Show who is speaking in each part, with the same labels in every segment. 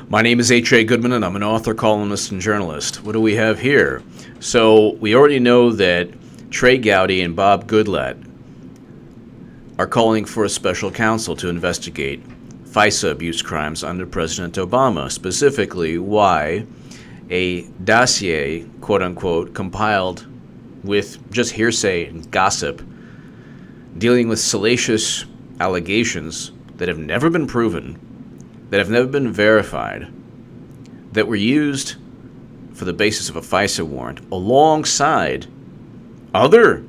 Speaker 1: My name is H.A. Goodman, and I'm an author, columnist, and journalist. What do we have here? So we already know that Trey Gowdy and Bob Goodlatte are calling for a special counsel to investigate Fisa abuse crimes under President Obama, specifically why a dossier, quote-unquote, compiled with just hearsay and gossip, dealing with salacious allegations that have never been proven, that have never been verified, that were used for the basis of a FISA warrant, alongside other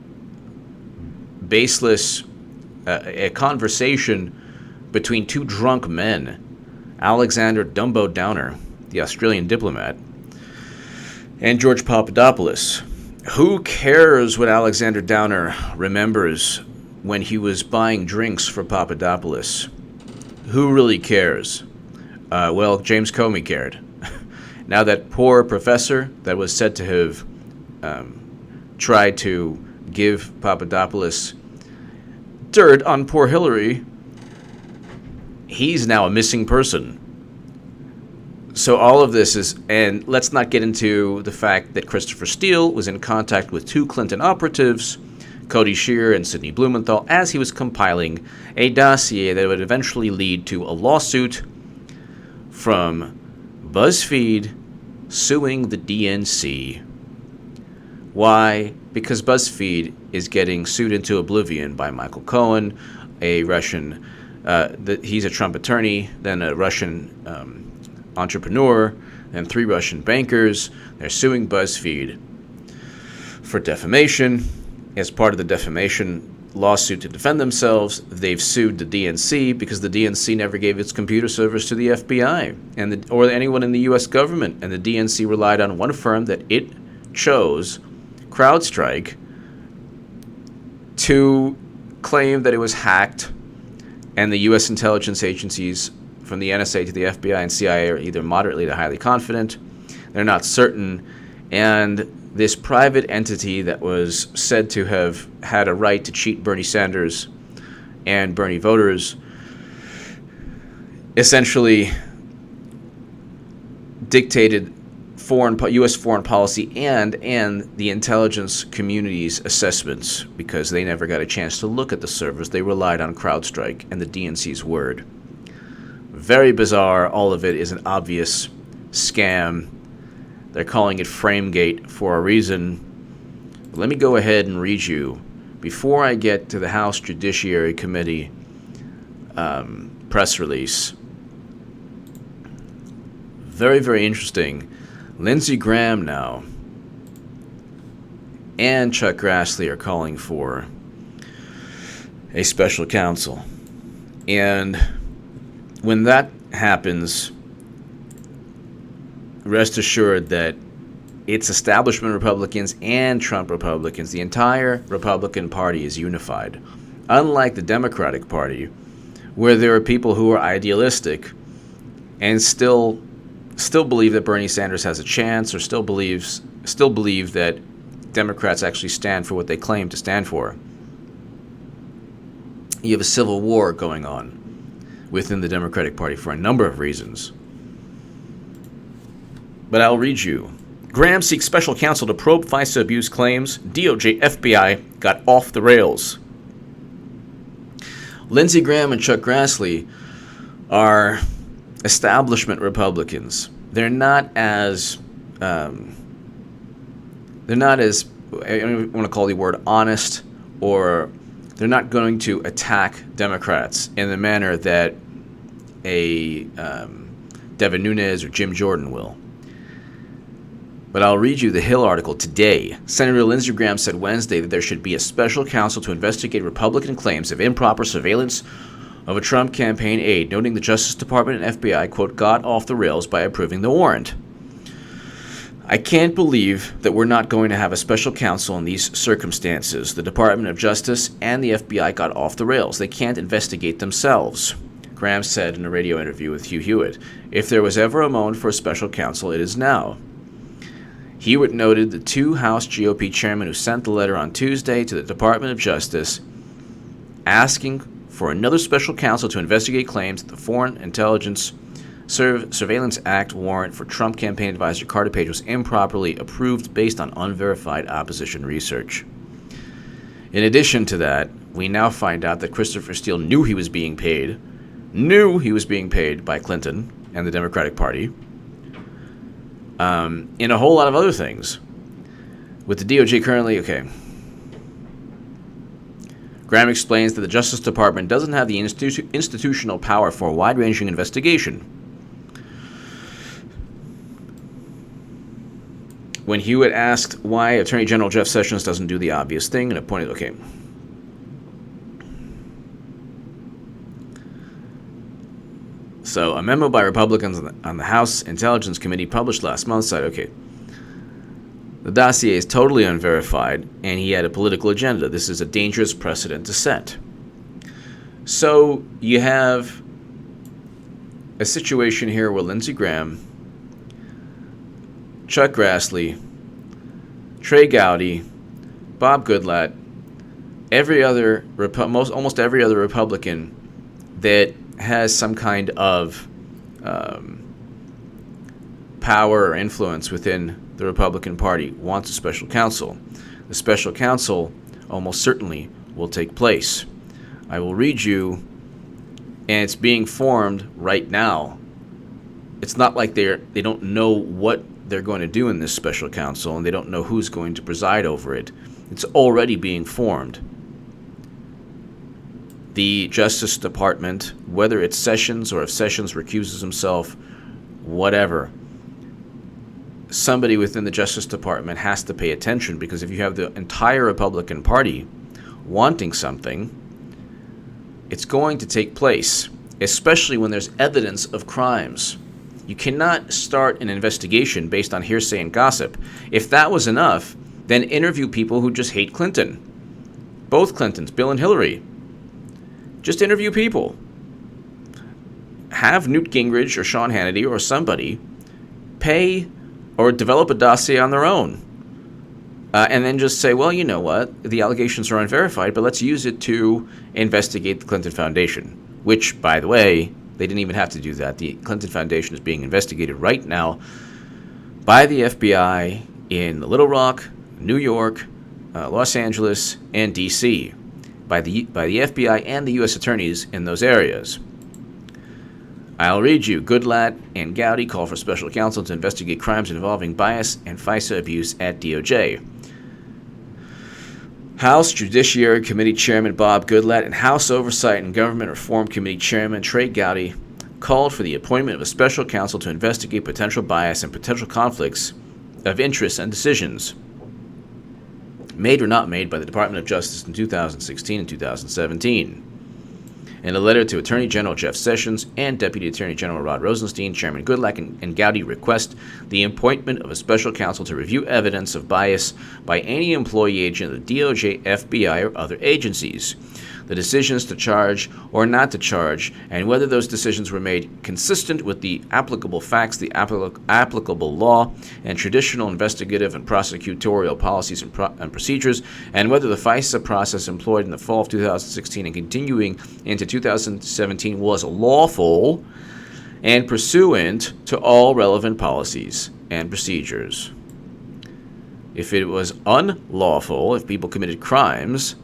Speaker 1: baseless, a conversation between two drunk men, Alexander Dumbo Downer, the Australian diplomat, and George Papadopoulos. Who cares what Alexander Downer remembers when he was buying drinks for Papadopoulos? Who really cares? Well, James Comey cared. Now that poor professor that was said to have tried to give Papadopoulos dirt on poor Hillary, he's now a missing person. So all of this is, and let's not get into the fact that Christopher Steele was in contact with two Clinton operatives, Cody Shear and Sidney Blumenthal, as he was compiling a dossier that would eventually lead to a lawsuit from BuzzFeed suing the DNC. Why? Because BuzzFeed is getting sued into oblivion by Michael Cohen, a Russian, he's a Trump attorney, then a Russian entrepreneur, and 3 Russian bankers. They're suing BuzzFeed for defamation. As part of the defamation lawsuit to defend themselves, they've sued the DNC because the DNC never gave its computer servers to the FBI or anyone in the U.S. government, and the DNC relied on one firm that it chose, CrowdStrike, to claim that it was hacked, and the U.S. intelligence agencies from the NSA to the FBI and CIA are either moderately to highly confident. They're not certain. And this private entity that was said to have had a right to cheat Bernie Sanders and Bernie voters essentially dictated U.S. foreign policy and the intelligence community's assessments, because they never got a chance to look at the servers. They relied on CrowdStrike and the DNC's word. Very bizarre. All of it is an obvious scam. They're calling it Framegate for a reason. But let me go ahead and read you, before I get to the House Judiciary Committee press release. Very, very interesting. Lindsey Graham now and Chuck Grassley are calling for a special counsel. And when that happens, rest assured that it's establishment Republicans and Trump Republicans. The entire Republican Party is unified. Unlike the Democratic Party, where there are people who are idealistic and still believe that Bernie Sanders has a chance, or still believe that Democrats actually stand for what they claim to stand for. You have a civil war going on within the Democratic Party for a number of reasons. But I'll read you. Graham seeks special counsel to probe FISA abuse claims. DOJ FBI got off the rails. Lindsey Graham and Chuck Grassley are establishment Republicans. They're not as I don't want to call the word honest, or they're not going to attack Democrats in the manner that a Devin Nunes or Jim Jordan will. But I'll read you the Hill article today. Senator Lindsey Graham said Wednesday that there should be a special counsel to investigate Republican claims of improper surveillance of a Trump campaign aide, noting the Justice Department and FBI, quote, got off the rails by approving the warrant. I can't believe that we're not going to have a special counsel in these circumstances. The Department of Justice and the FBI got off the rails. They can't investigate themselves, Graham said in a radio interview with Hugh Hewitt. If there was ever a moment for a special counsel, it is now. Hewitt noted the 2 House GOP chairmen who sent the letter on Tuesday to the Department of Justice asking for another special counsel to investigate claims that the Foreign Intelligence Surveillance Act warrant for Trump campaign advisor Carter Page was improperly approved based on unverified opposition research. In addition to that, we now find out that Christopher Steele knew he was being paid by Clinton and the Democratic Party, in a whole lot of other things. With the DOJ currently, Graham explains that the Justice Department doesn't have the institutional power for a wide-ranging investigation. When Hewitt asked why Attorney General Jeff Sessions doesn't do the obvious thing and appointed, So a memo by Republicans on the House Intelligence Committee published last month said, the dossier is totally unverified, and he had a political agenda. This is a dangerous precedent to set. So you have a situation here where Lindsey Graham, Chuck Grassley, Trey Gowdy, Bob Goodlatte, almost every other Republican that has some kind of power or influence within the Republican Party wants a special counsel. The special counsel almost certainly will take place. I will read you, and it's being formed right now. It's not like they don't know what they're going to do in this special counsel, and they don't know who's going to preside over it. It's already being formed. The Justice Department, whether it's Sessions or if Sessions recuses himself, whatever, somebody within the Justice Department has to pay attention, because if you have the entire Republican Party wanting something, it's going to take place, especially when there's evidence of crimes. You cannot start an investigation based on hearsay and gossip. If that was enough, then interview people who just hate Clinton. Both Clintons, Bill and Hillary. Just interview people. Have Newt Gingrich or Sean Hannity or somebody pay or develop a dossier on their own. And then just say, well, you know what? The allegations are unverified, but let's use it to investigate the Clinton Foundation. Which, by the way, they didn't even have to do that. The Clinton Foundation is being investigated right now by the FBI in Little Rock, New York, Los Angeles, and D.C. by the FBI and the U.S. attorneys in those areas. I'll read you. Goodlatte and Gowdy call for special counsel to investigate crimes involving bias and Fisa abuse at DOJ. House Judiciary Committee Chairman Bob Goodlatte and House Oversight and Government Reform Committee Chairman Trey Gowdy called for the appointment of a special counsel to investigate potential bias and potential conflicts of interest and decisions made or not made by the Department of Justice in 2016 and 2017. In a letter to Attorney General Jeff Sessions and Deputy Attorney General Rod Rosenstein, Chairman Goodlatte and Gowdy request the appointment of a special counsel to review evidence of bias by any employee agent of the DOJ, FBI, or other agencies, the decisions to charge or not to charge, and whether those decisions were made consistent with the applicable facts, the applicable law, and traditional investigative and prosecutorial policies and procedures, and whether the FISA process employed in the fall of 2016 and continuing into 2017 was lawful and pursuant to all relevant policies and procedures. If it was unlawful, if people committed crimes,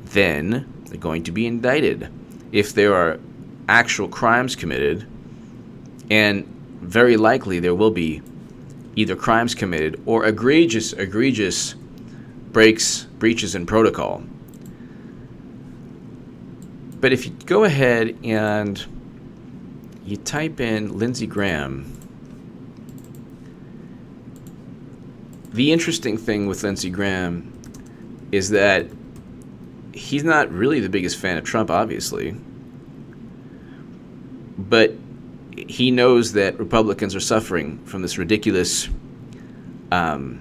Speaker 1: then they're going to be indicted. If there are actual crimes committed, and very likely there will be either crimes committed or egregious breaches in protocol. But if you go ahead and you type in Lindsey Graham, the interesting thing with Lindsey Graham is that he's not really the biggest fan of Trump, obviously, but he knows that Republicans are suffering from this ridiculous Russian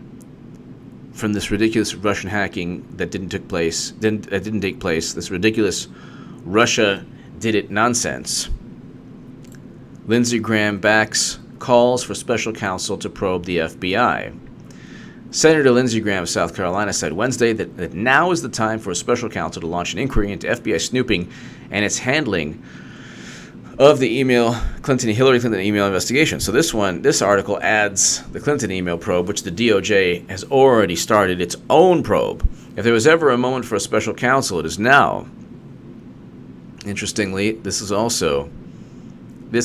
Speaker 1: hacking that didn't take place. This ridiculous Russia did it nonsense. Lindsey Graham backs calls for special counsel to probe the FBI. Senator Lindsey Graham of South Carolina said Wednesday that now is the time for a special counsel to launch an inquiry into FBI snooping and its handling of the Hillary Clinton email investigation. So this article adds the Clinton email probe, which the DOJ has already started its own probe. If there was ever a moment for a special counsel, it is now. Interestingly, this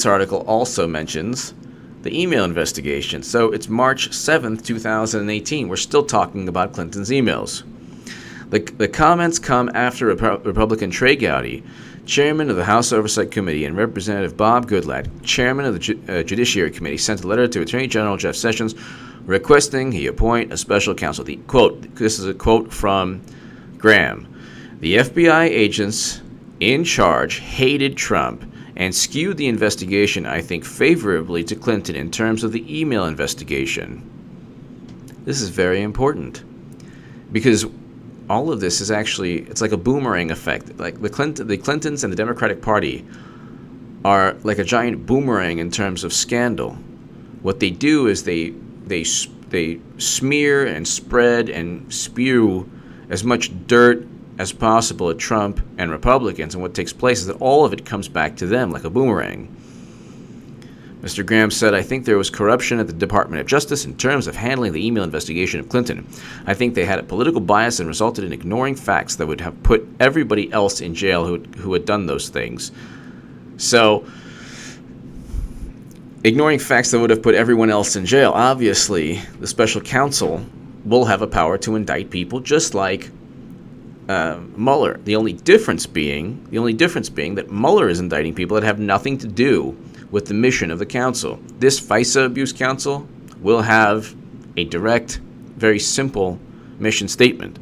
Speaker 1: article also mentions the email investigation. So it's March 7th, 2018. We're still talking about Clinton's emails. The comments come after Republican Trey Gowdy, chairman of the House Oversight Committee, and Representative Bob Goodlatte, chairman of the Judiciary Committee, sent a letter to Attorney General Jeff Sessions requesting he appoint a special counsel. This is a quote from Graham. The FBI agents in charge hated Trump and skewed the investigation, I think, favorably to Clinton in terms of the email investigation. This is very important because all of this is actually, it's like a boomerang effect. Like the Clintons and the Democratic Party are like a giant boomerang in terms of scandal. What they do is they smear and spread and spew as much dirt as possible at Trump and Republicans, and what takes place is that all of it comes back to them like a boomerang. Mr. Graham said, I think there was corruption at the Department of Justice in terms of handling the email investigation of Clinton. I think they had a political bias and resulted in ignoring facts that would have put everybody else in jail who had done those things. So, ignoring facts that would have put everyone else in jail. Obviously, the special counsel will have a power to indict people just like Mueller. The only difference being that Mueller is indicting people that have nothing to do with the mission of the council. This Fisa abuse council will have a direct, very simple mission statement.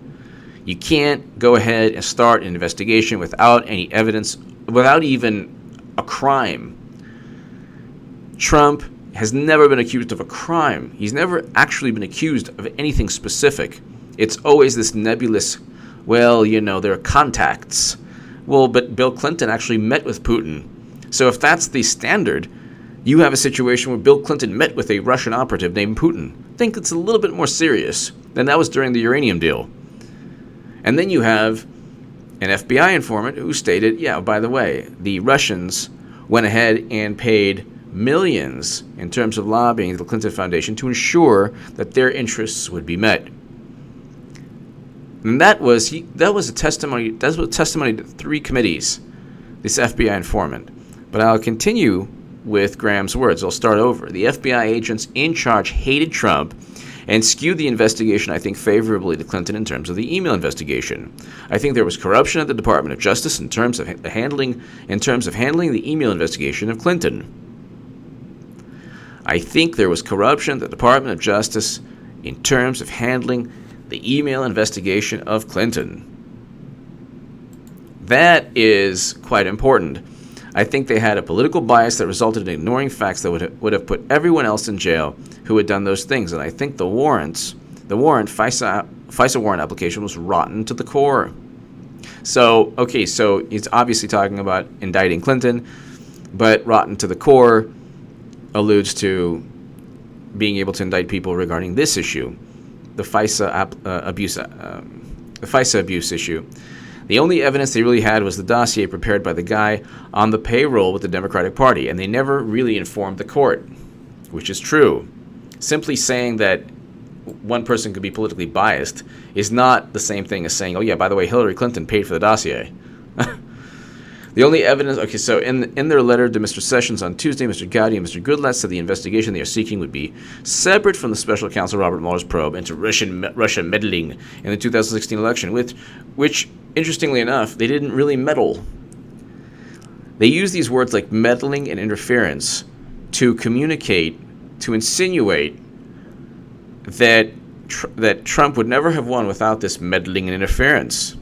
Speaker 1: You can't go ahead and start an investigation without any evidence, without even a crime. Trump has never been accused of a crime. He's never actually been accused of anything specific. It's always this nebulous, well, there are contacts. Well, but Bill Clinton actually met with Putin. So if that's the standard, you have a situation where Bill Clinton met with a Russian operative named Putin. I think it's a little bit more serious than that was during the uranium deal. And then you have an FBI informant who stated, yeah, by the way, the Russians went ahead and paid millions in terms of lobbying the Clinton Foundation to ensure that their interests would be met. And that was a testimony. That was a testimony to 3 committees. This FBI informant. But I'll continue with Graham's words. I'll start over. The FBI agents in charge hated Trump and skewed the investigation, I think, favorably to Clinton in terms of the email investigation. I think there was corruption at the Department of Justice in terms of handling the email investigation of Clinton. I think there was corruption at the Department of Justice in terms of handling the email investigation of Clinton. That is quite important. I think they had a political bias that resulted in ignoring facts that would have put everyone else in jail who had done those things. And I think the FISA warrant application was rotten to the core. So he's obviously talking about indicting Clinton, but rotten to the core alludes to being able to indict people regarding this issue, the FISA abuse issue. The only evidence they really had was the dossier prepared by the guy on the payroll with the Democratic Party, and they never really informed the court, which is true. Simply saying that one person could be politically biased is not the same thing as saying, oh yeah, by the way, Hillary Clinton paid for the dossier. The only evidence, so in their letter to Mr. Sessions on Tuesday, Mr. Gowdy and Mr. Goodlatte said the investigation they are seeking would be separate from the special counsel Robert Mueller's probe into Russia meddling in the 2016 election, which, interestingly enough, they didn't really meddle. They use these words like meddling and interference to communicate, to insinuate that Trump would never have won without this meddling and interference.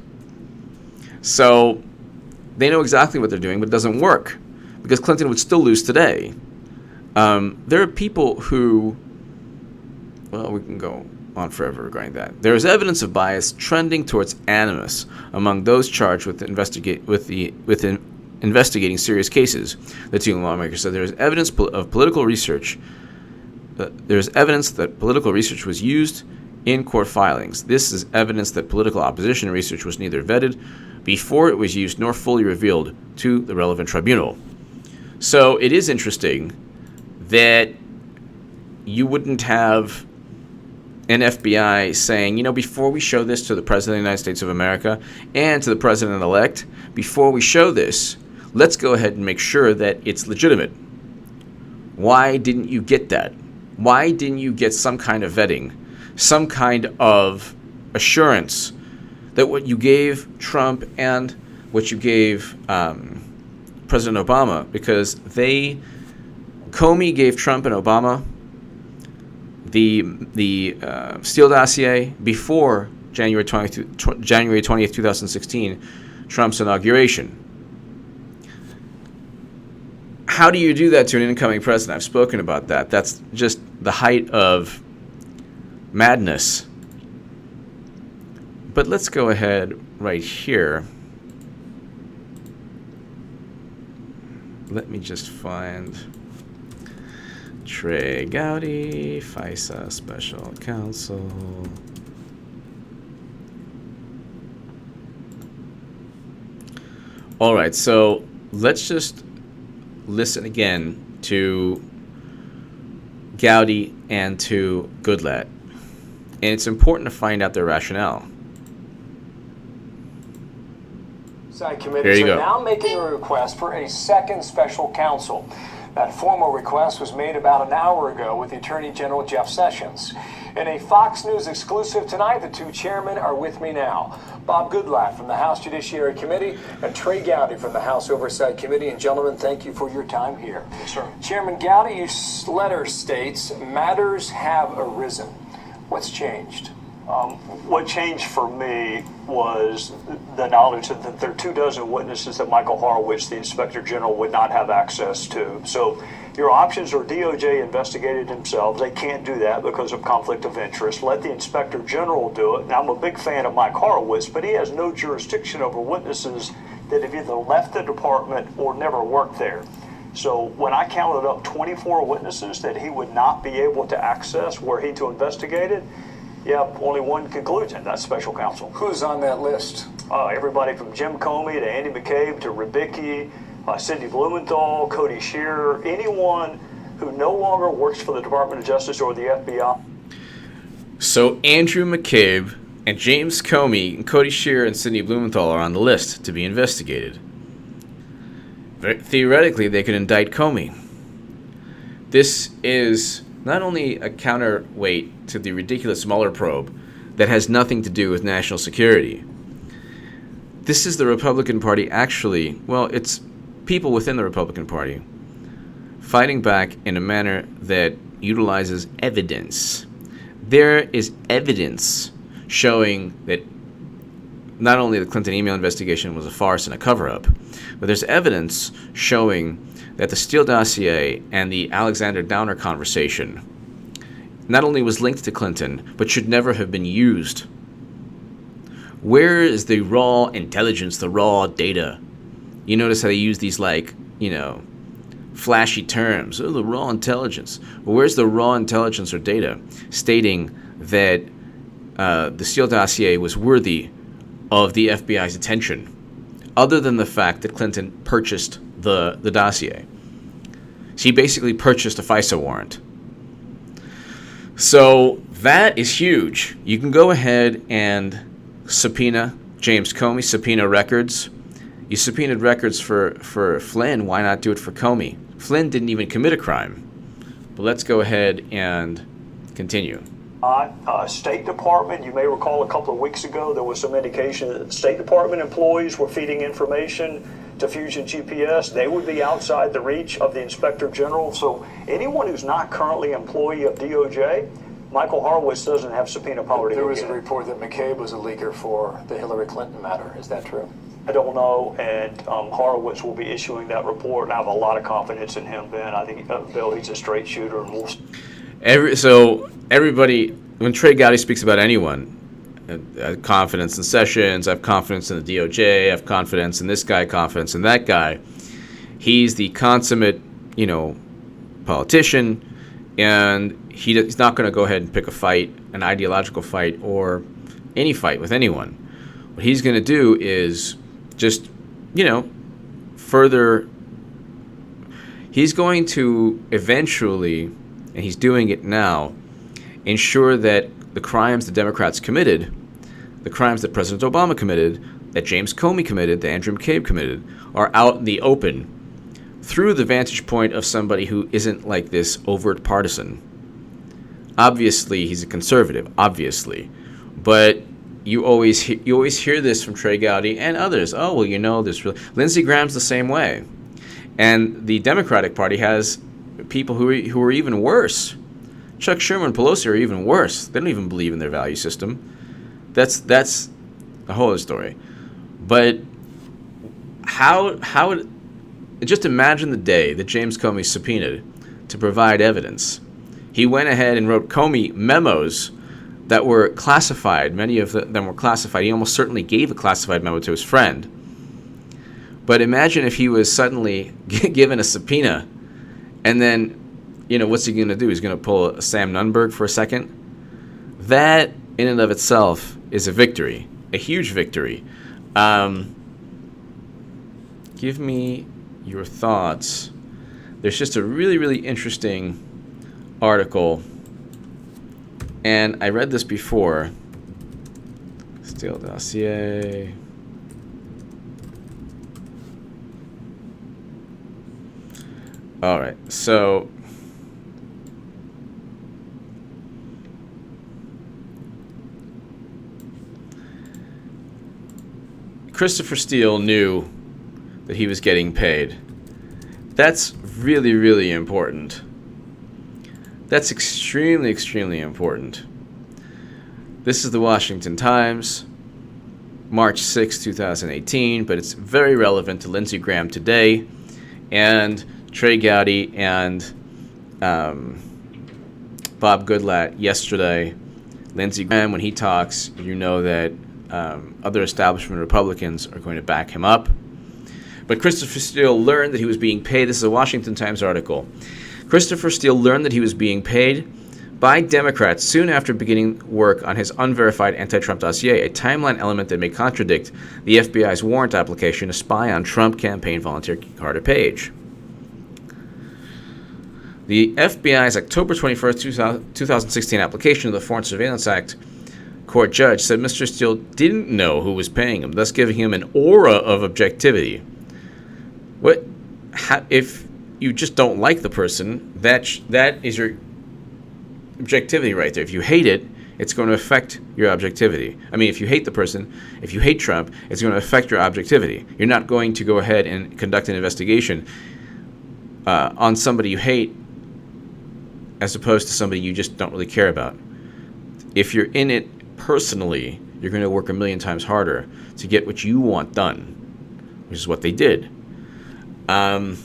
Speaker 1: So they know exactly what they're doing, but it doesn't work because Clinton would still lose today. There are people who, well, we can go on forever regarding that. There is evidence of bias trending towards animus among those charged with investigating serious cases. The 2 lawmakers said there is evidence of political research. There is evidence that political research was used in court filings. This is evidence that political opposition research was neither vetted before it was used nor fully revealed to the relevant tribunal. So it is interesting that you wouldn't have an FBI saying, before we show this to the President of the United States of America and to the President-elect, before we show this, let's go ahead and make sure that it's legitimate. Why didn't you get that? Why didn't you get some kind of vetting, some kind of assurance that what you gave Trump and what you gave President Obama, because Comey gave Trump and Obama the Steele dossier before January 20th, 2016, Trump's inauguration. How do you do that to an incoming president? I've spoken about that. That's just the height of madness. But let's go ahead right here. Let me just find Trey Gowdy, Fisa Special Counsel. All right, so let's just listen again to Gowdy and to Goodlatte. And it's important to find out their rationale.
Speaker 2: Committees are now making a request for a second special counsel. That formal request was made about an hour ago with Attorney General Jeff Sessions. In a Fox News exclusive tonight, the two chairmen are with me now. Bob Goodlatte from the House Judiciary Committee and Trey Gowdy from the House Oversight Committee. And gentlemen, thank you for your time here.
Speaker 3: Yes, sir.
Speaker 2: Chairman Gowdy, your letter states matters have arisen. What's changed?
Speaker 3: What changed for me was the knowledge that there are 24 witnesses that Michael Horowitz, the Inspector General, would not have access to. So your options are DOJ investigated themselves. They can't do that because of conflict of interest. Let the Inspector General do it. Now, I'm a big fan of Mike Horowitz, but he has no jurisdiction over witnesses that have either left the department or never worked there. So when I counted up 24 witnesses that he would not be able to access were he to investigate it, only one conclusion, that's special counsel.
Speaker 2: Who's on that list?
Speaker 3: Everybody from Jim Comey to Andy Mccabe to Rybicki, Cindy Blumenthal, Cody Shearer, anyone who no longer works for the Department of Justice or the FBI.
Speaker 1: So Andrew McCabe and James Comey and Cody Shearer and Cindy Blumenthal are on the list to be investigated. Theoretically, they could indict Comey. This is not only a counterweight to the ridiculous Mueller probe that has nothing to do with national security. This is the Republican Party actually, it's people within the Republican Party fighting back in a manner that utilizes evidence. There is evidence showing that not only the Clinton email investigation was a farce and a cover-up, but there's evidence showing that the Steele dossier and the Alexander Downer conversation not only was linked to Clinton, but should never have been used. Where is the raw intelligence, the raw data? You notice how they use these flashy terms. Oh, the raw intelligence. Well, where's the raw intelligence or data stating that the Steele dossier was worthy of the FBI's attention, other than the fact that Clinton purchased the dossier? She basically purchased a FISA warrant. So that is huge. You can go ahead and subpoena James Comey, subpoena records. You subpoenaed records for Flynn. Why not do it for Comey? Flynn didn't even commit a crime. But let's go ahead and continue.
Speaker 3: State Department, you may recall a couple of weeks ago there was some indication that State Department employees were feeding information to Fusion GPS. They would be outside the reach of the Inspector General. So anyone who's not currently an employee of DOJ, Michael Horowitz doesn't have subpoena power to
Speaker 2: There
Speaker 3: go
Speaker 2: was
Speaker 3: get
Speaker 2: a
Speaker 3: it.
Speaker 2: report that McCabe was a leaker for the Hillary Clinton matter. Is that true?
Speaker 3: I don't know, and Horowitz will be issuing that report, and I have a lot of confidence in him, Ben. I think, Bill, he's a straight shooter. And
Speaker 1: So everybody, when Trey Gowdy speaks about anyone, I have confidence in Sessions, I have confidence in the DOJ, I have confidence in this guy, confidence in that guy. He's the consummate, politician, and he's not going to go ahead and pick a fight, an ideological fight, or any fight with anyone. What he's going to do is just, further He's going to eventually, and he's doing it now, ensure that the crimes the Democrats committed, the crimes that President Obama committed, that James Comey committed, that Andrew Mccabe committed, are out in the open through the vantage point of somebody who isn't like this overt partisan. Obviously, he's a conservative, obviously. But you always hear this from Trey Gowdy and others. Oh, well, you know, Lindsey Graham's the same way. And the Democratic Party has people who are even worse. Chuck Schumer and Pelosi are even worse. They don't even believe in their value system. That's a whole other story. But just imagine the day that James Comey subpoenaed to provide evidence. He went ahead and wrote Comey memos that were classified. Many of them were classified. He almost certainly gave a classified memo to his friend. But imagine if he was suddenly given a subpoena, and then, you know, what's he going to do? He's going to pull a Sam Nunberg for a second? That, in and of itself, is a victory, a huge victory. Give me your thoughts. There's just a really, really interesting article, and I read this before. Still Dossier. All right, so Christopher Steele knew that he was getting paid. That's really, really important. That's extremely, extremely important. This is the Washington Times, March 6, 2018, but it's very relevant to Lindsey Graham today, and Trey Gowdy and Bob Goodlatte yesterday. Lindsey Graham, when he talks, you know that other establishment Republicans are going to back him up. But Christopher Steele learned that he was being paid. This is a Washington Times article. Christopher Steele learned that he was being paid by Democrats soon after beginning work on his unverified anti-Trump dossier, a timeline element that may contradict the FBI's warrant application to spy on Trump campaign volunteer Carter Page. The FBI's October 21st, 2016 application of the Foreign Surveillance Act court judge said Mr. Steele didn't know who was paying him, thus giving him an aura of objectivity. If you just don't like the person, that is your objectivity right there. If you hate it, it's going to affect your objectivity. I mean, if you hate the person, if you hate Trump, it's going to affect your objectivity. You're not going to go ahead and conduct an investigation on somebody you hate as opposed to somebody you just don't really care about. If you're in it personally, you're going to work a million times harder to get what you want done, which is what they did. The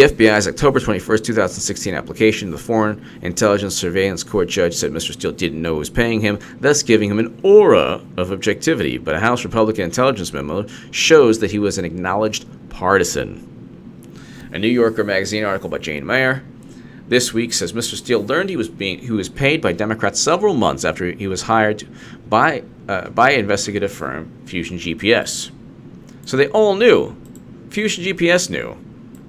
Speaker 1: FBI's October 21st, 2016 application to the Foreign Intelligence Surveillance Court judge said Mr. Steele didn't know who was paying him, thus giving him an aura of objectivity. But a House Republican intelligence memo shows that he was an acknowledged partisan. A New Yorker magazine article by Jane Mayer this week says Mr. Steele learned he was paid by Democrats several months after he was hired by investigative firm Fusion GPS. So they all knew. Fusion GPS knew.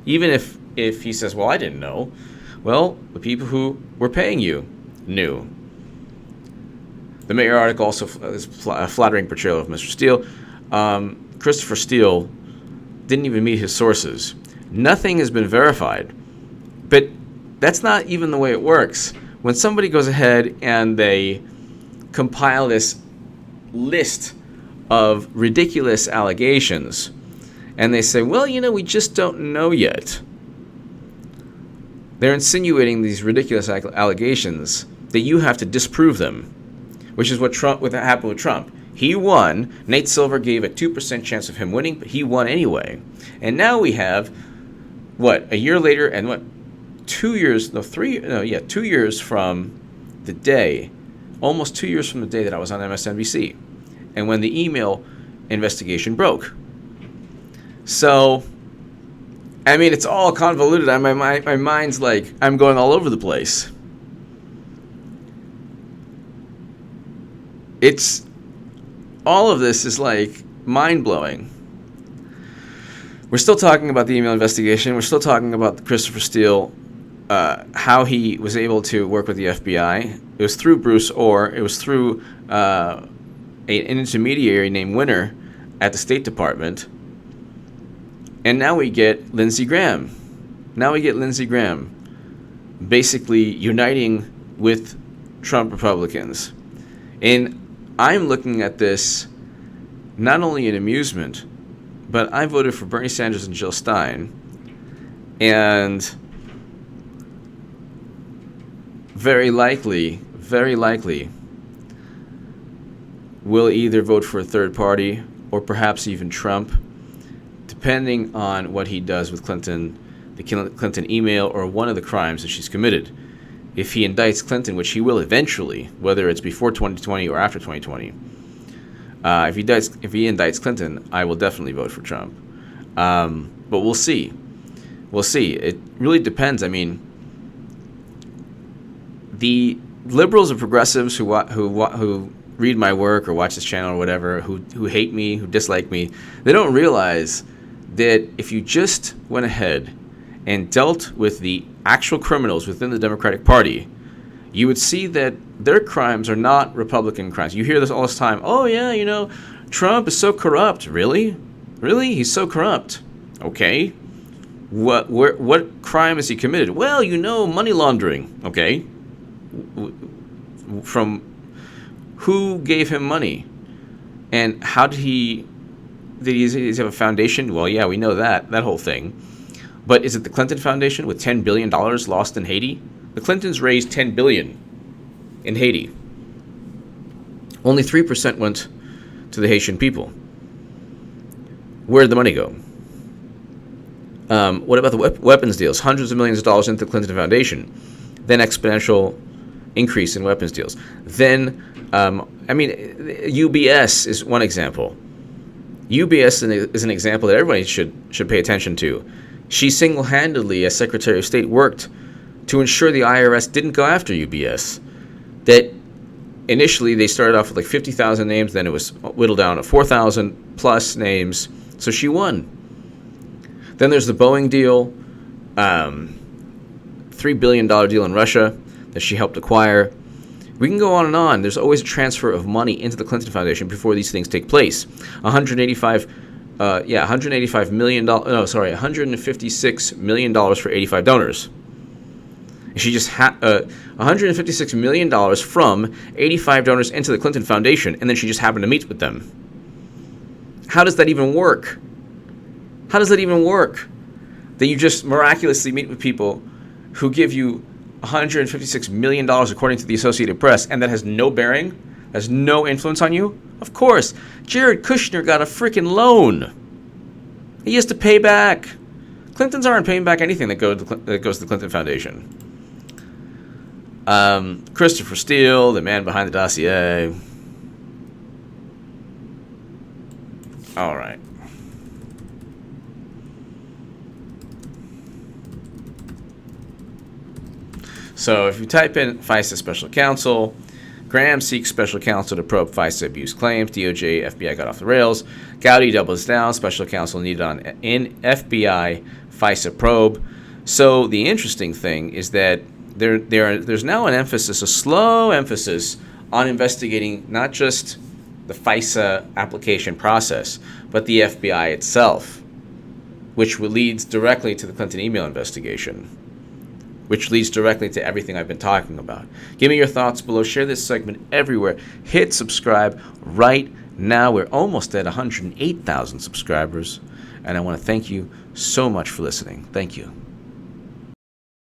Speaker 1: Even if he says, well, I didn't know. Well, the people who were paying you knew. The Mayor article also is a flattering portrayal of Mr. Steele. Christopher Steele didn't even meet his sources. Nothing has been verified. But that's not even the way it works. When somebody goes ahead and they compile this list of ridiculous allegations, and they say, well, you know, we just don't know yet. They're insinuating these ridiculous allegations that you have to disprove them, which is what happened with Trump. He won. Nate Silver gave a 2% chance of him winning, but he won anyway. And now we have, a year later, and 2 years from the day, almost 2 years from the day that I was on MSNBC, and when the email investigation broke. So, I mean, it's all convoluted. My mind's like, I'm going all over the place. All of this is like mind-blowing. We're still talking about the email investigation. We're still talking about Christopher Steele, how he was able to work with the FBI. It was through Bruce Orr. It was through an intermediary named Winner at the State Department. And now we get Lindsey Graham. Basically uniting with Trump Republicans. And I'm looking at this not only in amusement, but I voted for Bernie Sanders and Jill Stein. And very likely, will either vote for a third party or perhaps even Trump, depending on what he does with Clinton, the Clinton email, or one of the crimes that she's committed. If he indicts Clinton, which he will eventually, whether it's before 2020 or after 2020, if he indicts Clinton, I will definitely vote for Trump. But we'll see. It really depends. I mean, the liberals or progressives who read my work or watch this channel or whatever, who hate me, who dislike me, they don't realize that if you just went ahead and dealt with the actual criminals within the Democratic Party, you would see that their crimes are not Republican crimes. You hear this all this time. Oh, yeah, Trump is so corrupt. Really? He's so corrupt. Okay. What crime has he committed? Well, money laundering. Okay. From who gave him money? And how did he have a foundation? Well, yeah, we know that whole thing. But is it the Clinton Foundation with $10 billion lost in Haiti? The Clintons raised $10 billion in Haiti. Only 3% went to the Haitian people. Where did the money go? What about the weapons deals? Hundreds of millions of dollars into the Clinton Foundation. Then exponential increase in weapons deals. Then, UBS is one example. UBS is an example that everybody should pay attention to. She single-handedly, as Secretary of State, worked to ensure the IRS didn't go after UBS. That initially they started off with like 50,000 names, then it was whittled down to 4,000 plus names. So she won. Then there's the Boeing deal, $3 billion deal in Russia that she helped acquire. We can go on and on. There's always a transfer of money into the Clinton Foundation before these things take place. $156 million for 85 donors. And she just had $156 million from 85 donors into the Clinton Foundation, and then she just happened to meet with them. How does that even work? That you just miraculously meet with people who give you $156 million according to the Associated Press, and that has no bearing, has no influence on you? Of course. Jared Kushner got a freaking loan. He has to pay back. Clintons aren't paying back anything that goes to the Clinton Foundation. Christopher Steele, the man behind the dossier. All right. So if you type in FISA Special Counsel, Graham seeks special counsel to probe FISA abuse claims. DOJ, FBI got off the rails. Gowdy doubles down. Special counsel needed in FBI FISA probe. So the interesting thing is that there's now an emphasis, a slow emphasis, on investigating not just the FISA application process, but the FBI itself, which leads directly to the Clinton email investigation, which leads directly to everything I've been talking about. Give me your thoughts below. Share this segment everywhere. Hit subscribe right now. We're almost at 108,000 subscribers, and I want to thank you so much for listening. Thank you.